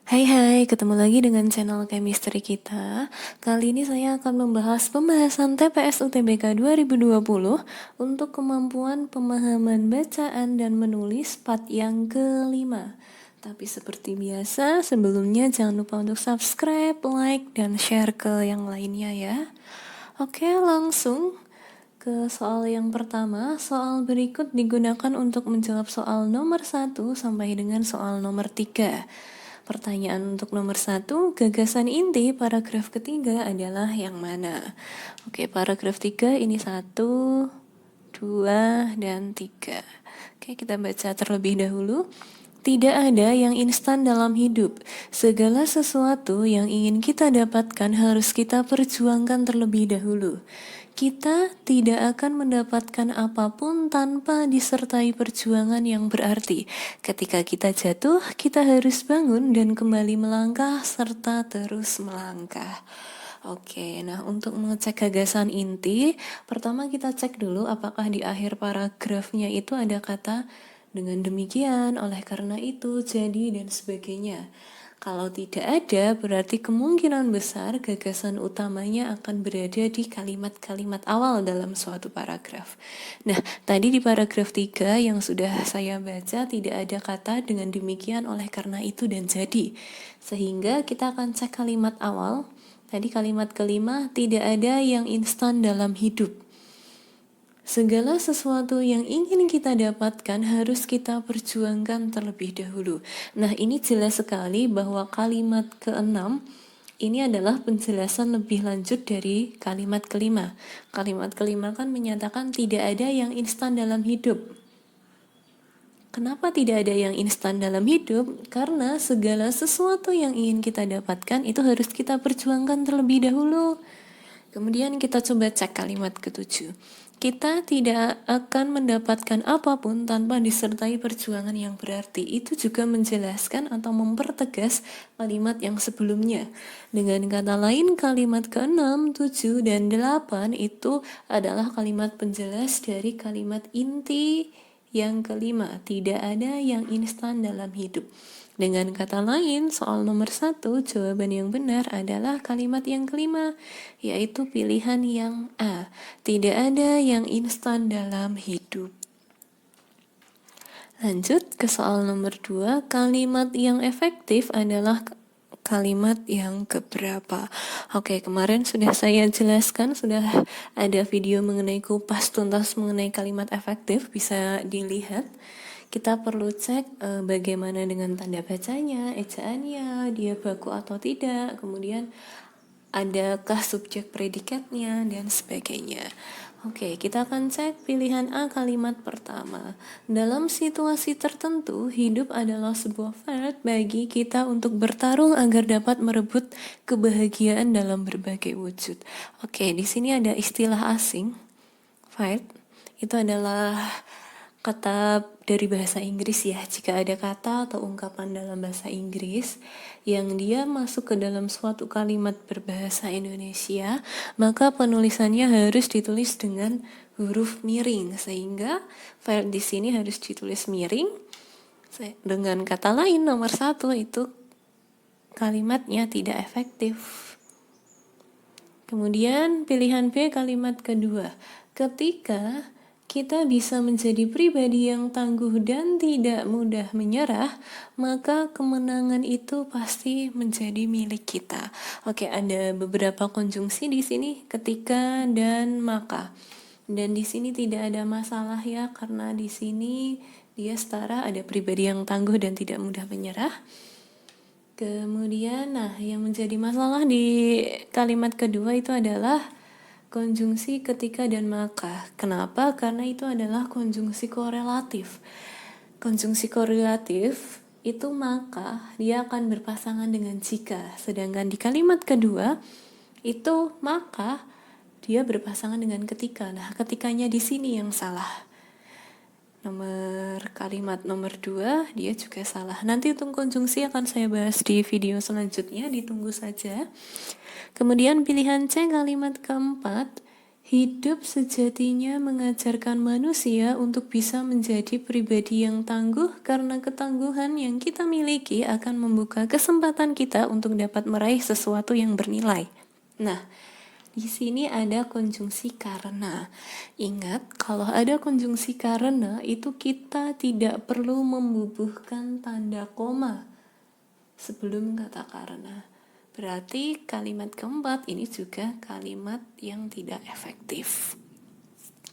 Hai hai, ketemu lagi dengan channel chemistry kita. Kali ini saya akan membahas pembahasan TPS UTBK 2020 untuk kemampuan pemahaman bacaan dan menulis part yang kelima. Tapi seperti biasa, sebelumnya jangan lupa untuk subscribe, like, dan share ke yang lainnya ya. Oke, langsung ke soal yang pertama. Soal berikut digunakan untuk menjawab soal nomor 1 sampai dengan soal nomor 3. Pertanyaan untuk nomor 1, gagasan inti paragraf ketiga adalah yang mana? Oke, paragraf 3 ini 1, 2, dan 3. Oke, kita baca terlebih dahulu. Tidak ada yang instan dalam hidup. Segala sesuatu yang ingin kita dapatkan harus kita perjuangkan terlebih dahulu. Kita tidak akan mendapatkan apapun tanpa disertai perjuangan yang berarti. Ketika kita jatuh, kita harus bangun dan kembali melangkah serta terus melangkah. Oke, nah untuk mengecek gagasan inti, pertama kita cek dulu apakah di akhir paragrafnya itu ada kata dengan demikian, oleh karena itu, jadi, dan sebagainya. Kalau tidak ada, berarti kemungkinan besar gagasan utamanya akan berada di kalimat-kalimat awal dalam suatu paragraf. Nah, tadi di paragraf 3 yang sudah saya baca tidak ada kata dengan demikian, oleh karena itu, dan jadi. Sehingga kita akan cek kalimat awal. Tadi kalimat kelima, tidak ada yang instan dalam hidup. Segala sesuatu yang ingin kita dapatkan harus kita perjuangkan terlebih dahulu. Nah, ini jelas sekali bahwa kalimat keenam ini adalah penjelasan lebih lanjut dari kalimat kelima. Kalimat kelima kan menyatakan tidak ada yang instan dalam hidup. Kenapa tidak ada yang instan dalam hidup? Karena segala sesuatu yang ingin kita dapatkan itu harus kita perjuangkan terlebih dahulu. Kemudian kita coba cek kalimat ketujuh. Kita tidak akan mendapatkan apapun tanpa disertai perjuangan yang berarti. Itu juga menjelaskan atau mempertegas kalimat yang sebelumnya. Dengan kata lain, kalimat ke-6, 7, dan 8 itu adalah kalimat penjelas dari kalimat inti yang kelima. Tidak ada yang instan dalam hidup. Dengan kata lain, soal nomor 1, jawaban yang benar adalah kalimat yang kelima, yaitu pilihan yang A. Tidak ada yang instan dalam hidup. Lanjut ke soal nomor 2, kalimat yang efektif adalah kalimat yang keberapa? Oke, kemarin sudah saya jelaskan, sudah ada video mengenai kupas tuntas mengenai kalimat efektif, bisa dilihat. Kita perlu cek bagaimana dengan tanda bacanya, ejaannya, dia baku atau tidak, kemudian adakah subjek predikatnya, dan sebagainya. Oke, kita akan cek pilihan A kalimat pertama. Dalam situasi tertentu, hidup adalah sebuah fight bagi kita untuk bertarung agar dapat merebut kebahagiaan dalam berbagai wujud. Oke, di sini ada istilah asing, fight. Itu adalah kata dari bahasa Inggris ya. Jika ada kata atau ungkapan dalam bahasa Inggris yang dia masuk ke dalam suatu kalimat berbahasa Indonesia, maka penulisannya harus ditulis dengan huruf miring, sehingga verb di sini harus ditulis miring. Dengan kata lain, nomor 1 itu kalimatnya tidak efektif. Kemudian pilihan B kalimat kedua, ketika kita bisa menjadi pribadi yang tangguh dan tidak mudah menyerah, maka kemenangan itu pasti menjadi milik kita. Oke, ada beberapa konjungsi di sini, ketika dan maka. Dan di sini tidak ada masalah ya, karena di sini dia setara, ada pribadi yang tangguh dan tidak mudah menyerah. Kemudian, yang menjadi masalah di kalimat kedua itu adalah konjungsi ketika dan maka. Kenapa? Karena itu adalah konjungsi korelatif. Konjungsi korelatif itu maka dia akan berpasangan dengan jika. Sedangkan di kalimat kedua itu maka dia berpasangan dengan ketika. Nah, ketikanya di sini yang salah. Kalimat nomor 2 dia juga salah. Nanti untuk konjungsi akan saya bahas di video selanjutnya, ditunggu saja. Kemudian pilihan C kalimat keempat, Hidup sejatinya mengajarkan manusia untuk bisa menjadi pribadi yang tangguh karena ketangguhan yang kita miliki akan membuka kesempatan kita untuk dapat meraih sesuatu yang bernilai. Nah, di sini ada konjungsi karena. Ingat, kalau ada konjungsi karena itu kita tidak perlu membubuhkan tanda koma sebelum kata karena. Berarti kalimat keempat ini juga kalimat yang tidak efektif.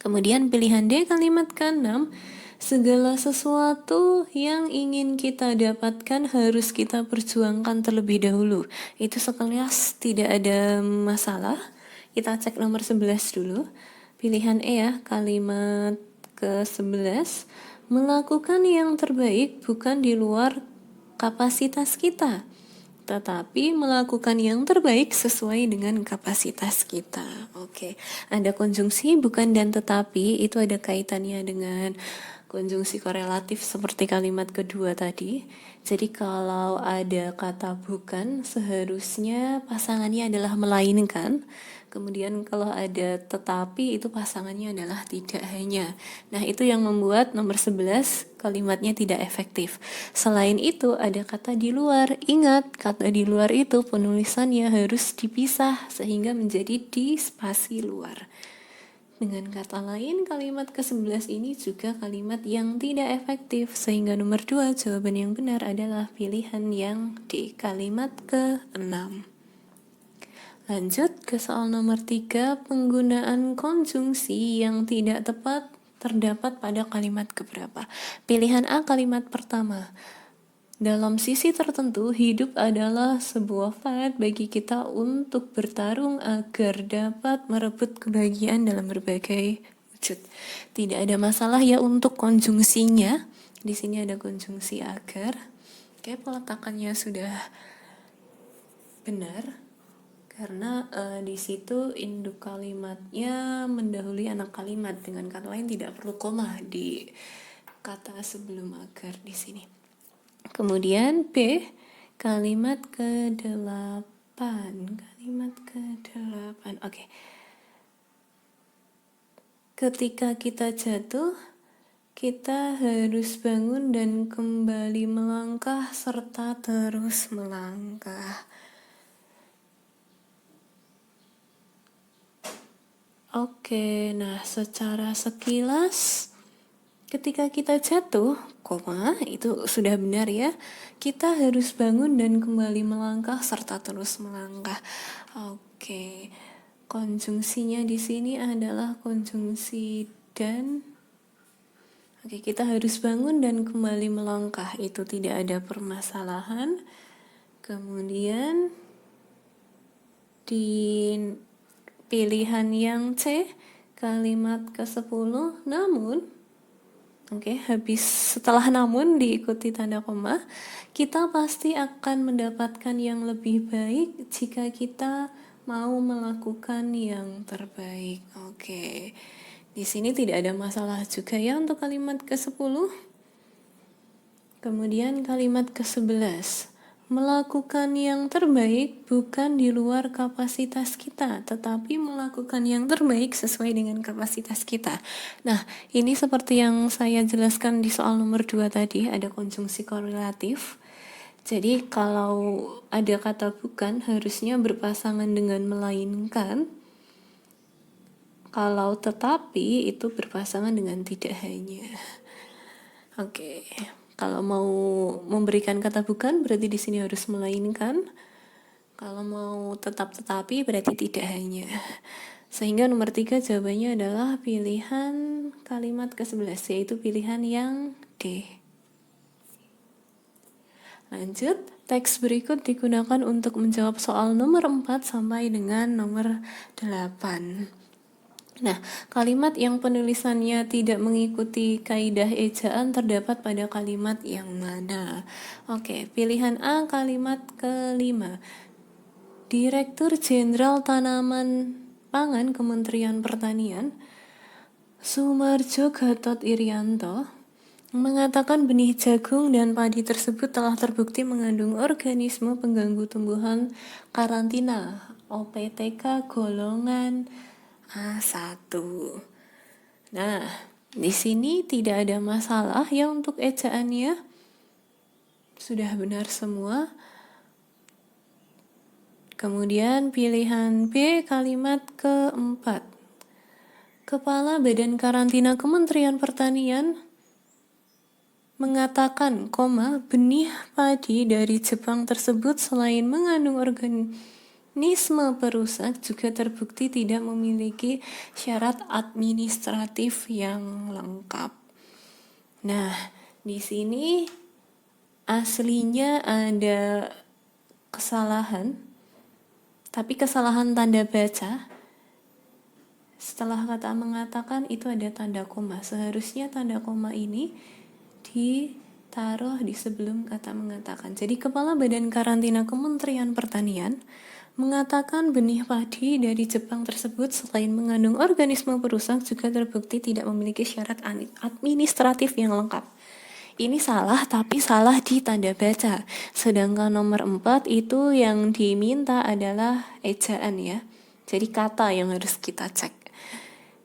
Kemudian pilihan D kalimat ke-6, segala sesuatu yang ingin kita dapatkan harus kita perjuangkan terlebih dahulu. Itu sekelas tidak ada masalah. Kita cek nomor 11 dulu. Pilihan E ya, kalimat ke-11, melakukan yang terbaik bukan di luar kapasitas kita, tetapi melakukan yang terbaik sesuai dengan kapasitas kita. Oke, ada konjungsi bukan dan tetapi, itu ada kaitannya dengan konjungsi korelatif seperti kalimat kedua tadi. Jadi kalau ada kata bukan, seharusnya pasangannya adalah melainkan. Kemudian kalau ada tetapi, itu pasangannya adalah tidak hanya. Nah, itu yang membuat nomor 11 kalimatnya tidak efektif. Selain itu, ada kata di luar. Ingat, kata di luar itu penulisannya harus dipisah sehingga menjadi di spasi luar. Dengan kata lain, kalimat ke-11 ini juga kalimat yang tidak efektif, sehingga nomor 2 jawaban yang benar adalah pilihan yang di kalimat ke-6. Lanjut ke soal nomor 3, penggunaan konjungsi yang tidak tepat terdapat pada kalimat keberapa? Pilihan A kalimat pertama. Dalam sisi tertentu, hidup adalah sebuah fight bagi kita untuk bertarung agar dapat merebut kebahagiaan dalam berbagai wujud. Tidak ada masalah ya untuk konjungsinya. Di sini ada konjungsi agar. Oke, peletakannya sudah benar. Karena di situ induk kalimatnya mendahului anak kalimat, dengan kata lain tidak perlu koma di kata sebelum agar di sini. Kemudian B kalimat ke-8. Oke. Ketika kita jatuh, kita harus bangun dan kembali melangkah serta terus melangkah. Oke, nah secara sekilas ketika kita jatuh, itu sudah benar ya. Kita harus bangun dan kembali melangkah serta terus melangkah. Oke, konjungsinya di sini adalah konjungsi dan. Oke, kita harus bangun dan kembali melangkah, itu tidak ada permasalahan. Kemudian di pilihan yang C, kalimat ke-10, namun, habis setelah namun diikuti tanda koma, kita pasti akan mendapatkan yang lebih baik jika kita mau melakukan yang terbaik. Di sini tidak ada masalah juga ya untuk kalimat ke-10. Kemudian kalimat ke-11, melakukan yang terbaik bukan di luar kapasitas kita, tetapi melakukan yang terbaik sesuai dengan kapasitas kita. Nah, ini seperti yang saya jelaskan di soal nomor 2 tadi, ada konjungsi korelatif. Jadi kalau ada kata bukan harusnya berpasangan dengan melainkan. Kalau tetapi itu berpasangan dengan tidak hanya. Kalau mau memberikan kata bukan berarti di sini harus melainkan. Kalau mau tetap tetapi berarti tidak hanya. Sehingga nomor 3 jawabannya adalah pilihan kalimat ke-11, yaitu pilihan yang D. Lanjut, teks berikut digunakan untuk menjawab soal nomor 4 sampai dengan nomor 8. Nah, kalimat yang penulisannya tidak mengikuti kaidah ejaan terdapat pada kalimat yang mana? Pilihan A kalimat ke-5. Direktur Jenderal Tanaman Pangan Kementerian Pertanian, Sumarjo Gatot Irianto, mengatakan benih jagung dan padi tersebut telah terbukti mengandung organisme pengganggu tumbuhan karantina OPTK golongan A1. Nah, di sini tidak ada masalah ya untuk ejaannya. Sudah benar semua. Kemudian pilihan B, kalimat keempat. Kepala Badan Karantina Kementerian Pertanian mengatakan, benih padi dari Jepang tersebut selain mengandung organisme perusak juga terbukti tidak memiliki syarat administratif yang lengkap. Nah, di sini aslinya ada kesalahan, tapi kesalahan tanda baca. Setelah kata mengatakan itu ada tanda koma. Seharusnya tanda koma ini ditaruh di sebelum kata mengatakan. Jadi Kepala Badan Karantina Kementerian Pertanian mengatakan benih padi dari Jepang tersebut selain mengandung organisme perusak juga terbukti tidak memiliki syarat administratif yang lengkap. Ini salah, tapi salah di tanda baca. Sedangkan nomor 4 itu yang diminta adalah ejaan ya. Jadi kata yang harus kita cek.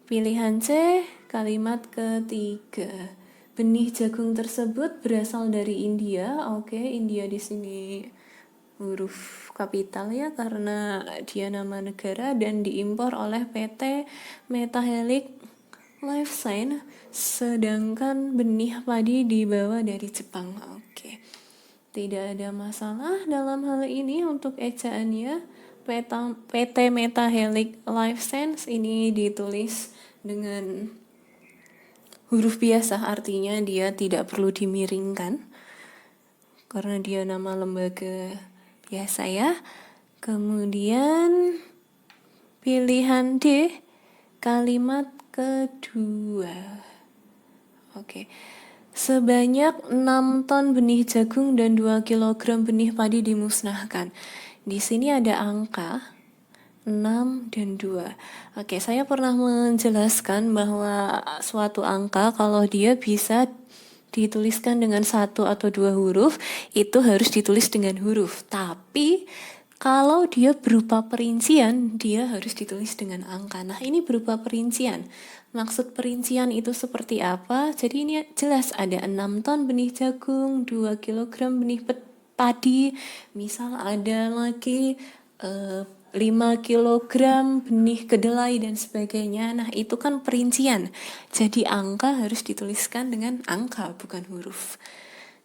Pilihan C, kalimat ketiga. Benih jagung tersebut berasal dari India. Oke, India di sini huruf kapital ya karena dia nama negara dan diimpor oleh PT Metahelix Life Science, sedangkan benih padi dibawa dari Jepang. Oke. Tidak ada masalah dalam hal ini untuk ejaannya. PT Metahelix Life Science ini ditulis dengan huruf biasa, artinya dia tidak perlu dimiringkan karena dia nama lembaga biasa ya. Kemudian pilihan D, kalimat kedua. Oke. Sebanyak 6 ton benih jagung dan 2 kg benih padi dimusnahkan. Di sini ada angka 6 dan 2. Oke, saya pernah menjelaskan bahwa suatu angka kalau dia bisa dituliskan dengan 1 atau 2 huruf, itu harus ditulis dengan huruf. Tapi kalau dia berupa perincian, dia harus ditulis dengan angka. Nah, ini berupa perincian. Maksud perincian itu seperti apa? Jadi ini jelas ada 6 ton benih jagung, 2 kg benih padi, misal ada lagi 5 kg benih kedelai dan sebagainya. Nah, itu kan perincian. Jadi angka harus dituliskan dengan angka, bukan huruf.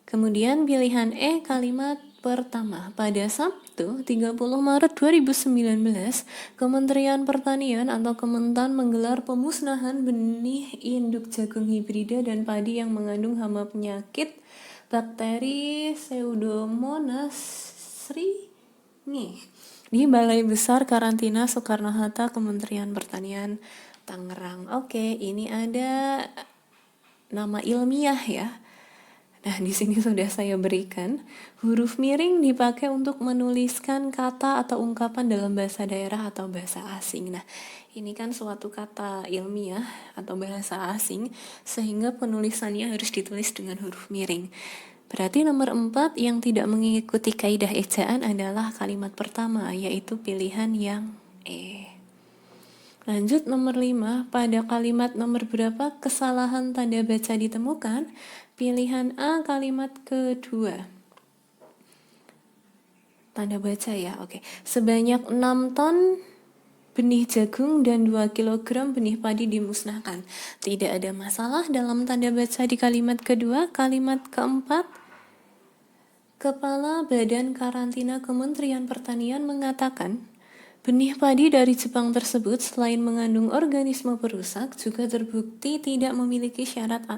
Kemudian pilihan E, kalimat pertama. Pada Sabtu 30 Maret 2019, Kementerian Pertanian atau Kementan menggelar pemusnahan benih induk jagung hibrida dan padi yang mengandung hama penyakit bakteri Pseudomonas di Balai Besar Karantina Soekarno-Hatta, Kementerian Pertanian, Tangerang. Oke, ini ada nama ilmiah ya. Nah, di sini sudah saya berikan. Huruf miring dipakai untuk menuliskan kata atau ungkapan dalam bahasa daerah atau bahasa asing. Nah, ini kan suatu kata ilmiah atau bahasa asing, sehingga penulisannya harus ditulis dengan huruf miring. Berarti nomor 4 yang tidak mengikuti kaidah ejaan adalah kalimat pertama, yaitu pilihan yang E. Lanjut nomor 5, pada kalimat nomor berapa kesalahan tanda baca ditemukan? Pilihan A, kalimat kedua. Tanda baca ya, oke. Sebanyak 6 ton benih jagung dan 2 kg benih padi dimusnahkan. Tidak ada masalah dalam tanda baca di kalimat kedua. Kalimat keempat, Kepala Badan Karantina Kementerian Pertanian mengatakan, benih padi dari Jepang tersebut selain mengandung organisme perusak juga terbukti tidak memiliki syarat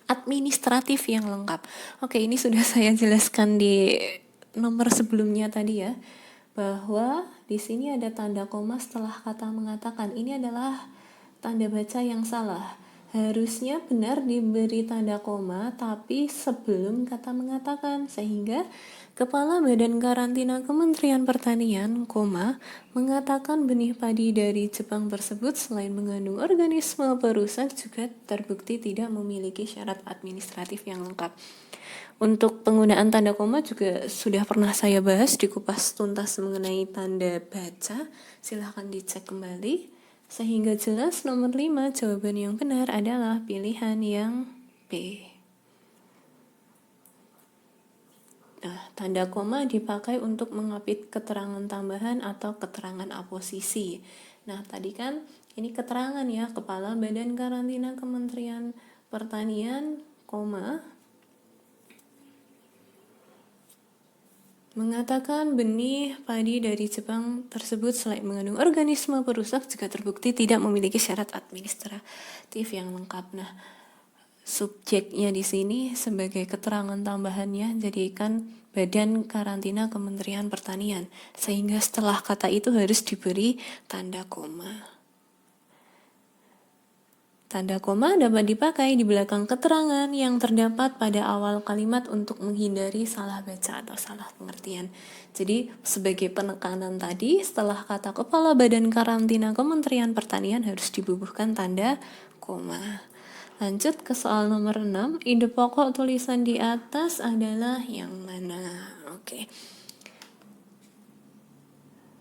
administratif yang lengkap. Oke, ini sudah saya jelaskan di nomor sebelumnya tadi ya, bahwa di sini ada tanda koma setelah kata mengatakan. Ini adalah tanda baca yang salah. Harusnya benar diberi tanda koma tapi sebelum kata mengatakan, sehingga Kepala Badan Karantina Kementerian Pertanian, mengatakan benih padi dari Jepang tersebut selain mengandung organisme perusak juga terbukti tidak memiliki syarat administratif yang lengkap. Untuk penggunaan tanda koma juga sudah pernah saya bahas di kupas tuntas mengenai tanda baca. Silahkan dicek kembali. Sehingga jelas nomor 5 jawaban yang benar adalah pilihan yang B. Nah, tanda koma dipakai untuk mengapit keterangan tambahan atau keterangan aposisi. Nah, tadi kan ini keterangan ya, Kepala Badan Karantina Kementerian Pertanian, koma, mengatakan benih padi dari Jepang tersebut selain mengandung organisme perusak juga terbukti tidak memiliki syarat administratif yang lengkap. Nah, subjeknya di sini sebagai keterangan tambahannya jadikan Badan Karantina Kementerian Pertanian, sehingga setelah kata itu harus diberi tanda koma. Tanda koma dapat dipakai di belakang keterangan yang terdapat pada awal kalimat untuk menghindari salah baca atau salah pengertian. Jadi sebagai penekanan tadi, setelah kata Kepala Badan Karantina Kementerian Pertanian harus dibubuhkan tanda koma. Lanjut ke soal nomor 6, ide pokok tulisan di atas adalah yang mana? Oke.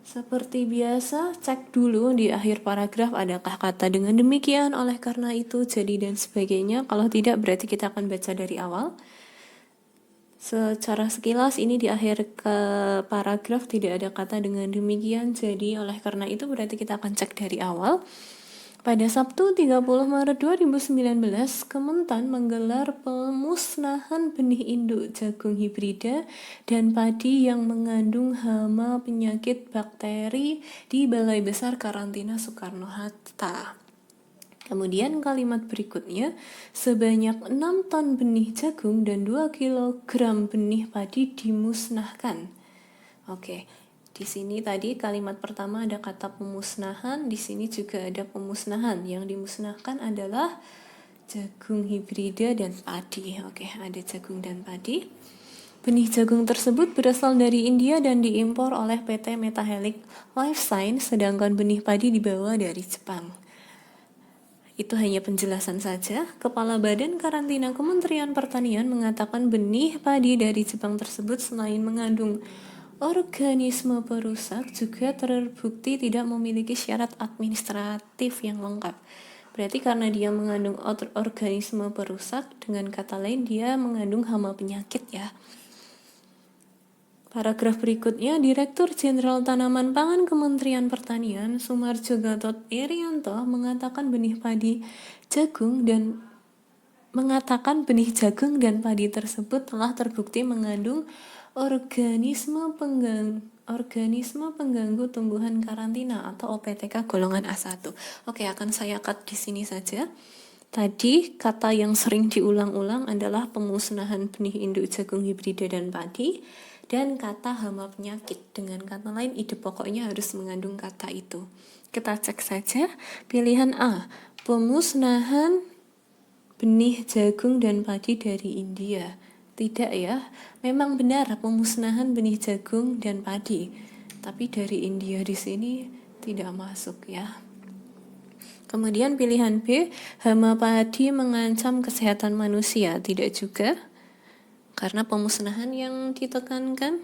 Seperti biasa, cek dulu di akhir paragraf adakah kata dengan demikian, oleh karena itu, jadi dan sebagainya. Kalau tidak, berarti kita akan baca dari awal. Secara sekilas ini di akhir ke paragraf tidak ada kata dengan demikian, jadi oleh karena itu berarti kita akan cek dari awal. Pada Sabtu 30 Maret 2019, Kementan menggelar pemusnahan benih induk jagung hibrida dan padi yang mengandung hama penyakit bakteri di Balai Besar Karantina Soekarno-Hatta. Kemudian kalimat berikutnya, sebanyak 6 ton benih jagung dan 2 kg benih padi dimusnahkan. Oke. Di sini tadi kalimat pertama ada kata pemusnahan, di sini juga ada pemusnahan. Yang dimusnahkan adalah jagung hibrida dan padi. Oke, ada jagung dan padi. Benih jagung tersebut berasal dari India dan diimpor oleh PT Metahelic Life Science, sedangkan benih padi dibawa dari Jepang. Itu hanya penjelasan saja. Kepala Badan Karantina Kementerian Pertanian mengatakan benih padi dari Jepang tersebut selain mengandung organisme perusak juga terbukti tidak memiliki syarat administratif yang lengkap. Berarti karena dia mengandung organisme perusak, dengan kata lain dia mengandung hama penyakit ya. Paragraf berikutnya, Direktur Jenderal Tanaman Pangan Kementerian Pertanian Sumarjo Gatot Irianto mengatakan benih jagung dan padi tersebut telah terbukti mengandung organisme pengganggu tumbuhan karantina atau OPTK golongan A1. Oke, akan saya cut di sini saja. Tadi kata yang sering diulang-ulang adalah pemusnahan benih induk jagung hibrida dan padi, dan kata hama penyakit. Dengan kata lain, ide pokoknya harus mengandung kata itu. Kita cek saja. Pilihan A, pemusnahan benih jagung dan padi dari India. Tidak ya, memang benar pemusnahan benih jagung dan padi, tapi dari India di sini tidak masuk ya. Kemudian pilihan B, hama padi mengancam kesehatan manusia. Tidak juga, karena pemusnahan yang ditekankan.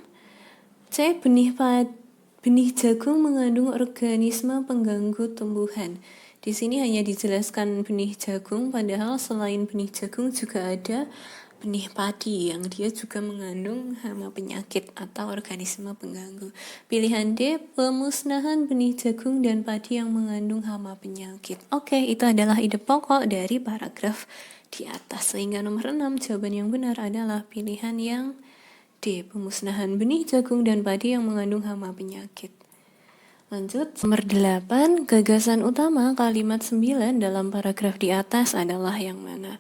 C, benih jagung mengandung organisme pengganggu tumbuhan. Di sini hanya dijelaskan benih jagung, padahal selain benih jagung juga ada benih padi yang dia juga mengandung hama penyakit atau organisme pengganggu. Pilihan D, pemusnahan benih jagung dan padi yang mengandung hama penyakit. Oke, itu adalah ide pokok dari paragraf di atas. Sehingga nomor 6, jawaban yang benar adalah pilihan yang D, pemusnahan benih jagung dan padi yang mengandung hama penyakit. Lanjut, nomor 8, gagasan utama kalimat 9 dalam paragraf di atas adalah yang mana?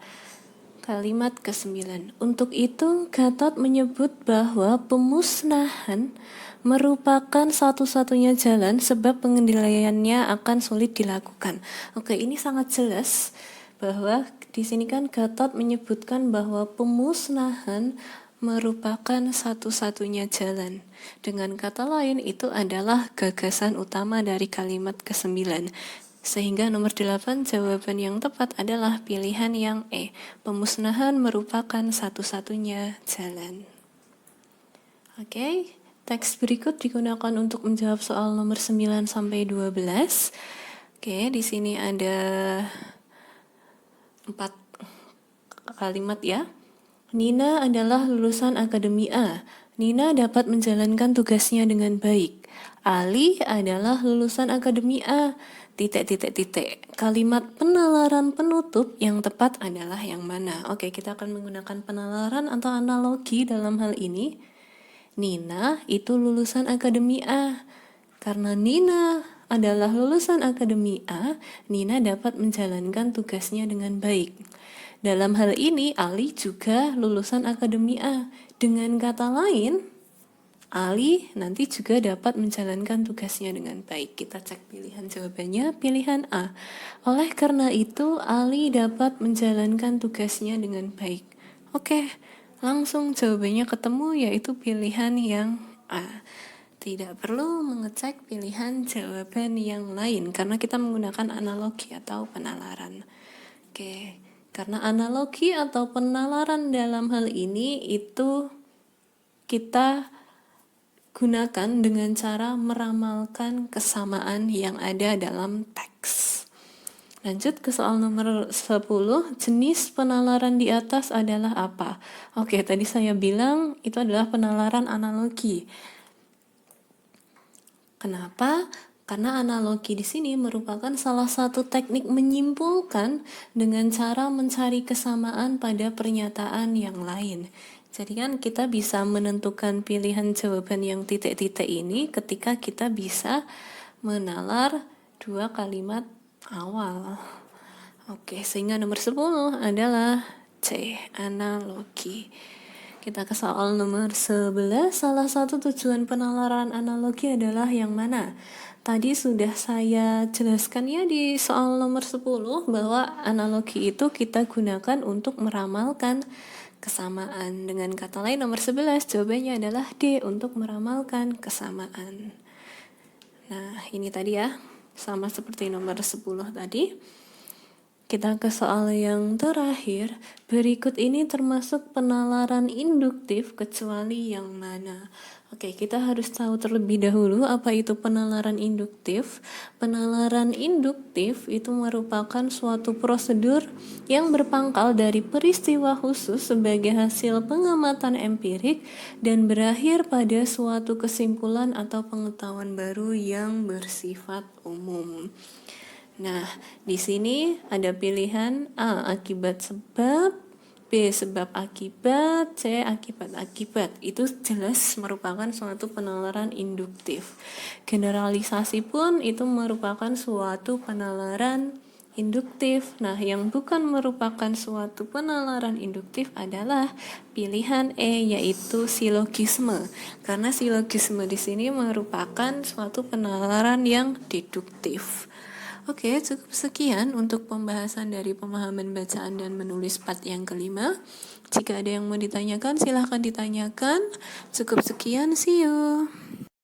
Kalimat ke-9. Untuk itu, Gatot menyebut bahwa pemusnahan merupakan satu-satunya jalan sebab pengendaliannya akan sulit dilakukan. Oke, ini sangat jelas bahwa di sini kan Gatot menyebutkan bahwa pemusnahan merupakan satu-satunya jalan. Dengan kata lain, itu adalah gagasan utama dari kalimat ke-9. Sehingga nomor 8 jawaban yang tepat adalah pilihan yang E. Pemusnahan merupakan satu-satunya jalan. Oke, teks berikut digunakan untuk menjawab soal nomor 9 sampai 12. Oke, di sini ada 4 kalimat ya. Nina adalah lulusan Akademi A. Nina dapat menjalankan tugasnya dengan baik. Ali adalah lulusan Akademi A. Kalimat penalaran penutup yang tepat adalah yang mana? Oke, kita akan menggunakan penalaran atau analogi dalam hal ini. Nina itu lulusan Akademi A. Karena Nina adalah lulusan Akademi A, Nina dapat menjalankan tugasnya dengan baik. Dalam hal ini, Ali juga lulusan Akademi A. Dengan kata lain, Ali nanti juga dapat menjalankan tugasnya dengan baik. Kita cek pilihan jawabannya, pilihan A. Oleh karena itu, Ali dapat menjalankan tugasnya dengan baik. Oke, langsung jawabannya ketemu, yaitu pilihan yang A. Tidak perlu mengecek pilihan jawaban yang lain, karena kita menggunakan analogi atau penalaran. Oke, karena analogi atau penalaran dalam hal ini itu kita gunakan dengan cara meramalkan kesamaan yang ada dalam teks. Lanjut ke soal nomor 10, jenis penalaran di atas adalah apa? Oke, tadi saya bilang itu adalah penalaran analogi. Kenapa? Karena analogi di sini merupakan salah satu teknik menyimpulkan dengan cara mencari kesamaan pada pernyataan yang lain. Jadi kan kita bisa menentukan pilihan jawaban yang titik-titik ini ketika kita bisa menalar dua kalimat awal. Oke, sehingga nomor 10 adalah C, analogi. Kita ke soal nomor 11, salah satu tujuan penalaran analogi adalah yang mana? Tadi sudah saya jelaskan ya di soal nomor 10 bahwa analogi itu kita gunakan untuk meramalkan kesamaan. Dengan kata lain nomor 11 jawabannya adalah D, untuk meramalkan kesamaan. Nah, ini tadi ya, sama seperti nomor 10 tadi. Kita ke soal yang terakhir. Berikut ini termasuk penalaran induktif kecuali yang mana? Oke, kita harus tahu terlebih dahulu apa itu penalaran induktif. Penalaran induktif itu merupakan suatu prosedur yang berpangkal dari peristiwa khusus sebagai hasil pengamatan empirik dan berakhir pada suatu kesimpulan atau pengetahuan baru yang bersifat umum. Nah, di sini ada pilihan A, akibat sebab, B, sebab akibat, C, akibat-akibat. Itu jelas merupakan suatu penalaran induktif. Generalisasi pun itu merupakan suatu penalaran induktif. Nah, yang bukan merupakan suatu penalaran induktif adalah pilihan E, yaitu silogisme. Karena silogisme di sini merupakan suatu penalaran yang deduktif. Oke, cukup sekian untuk pembahasan dari pemahaman bacaan dan menulis part yang kelima. Jika ada yang mau ditanyakan, silahkan ditanyakan. Cukup sekian, see you.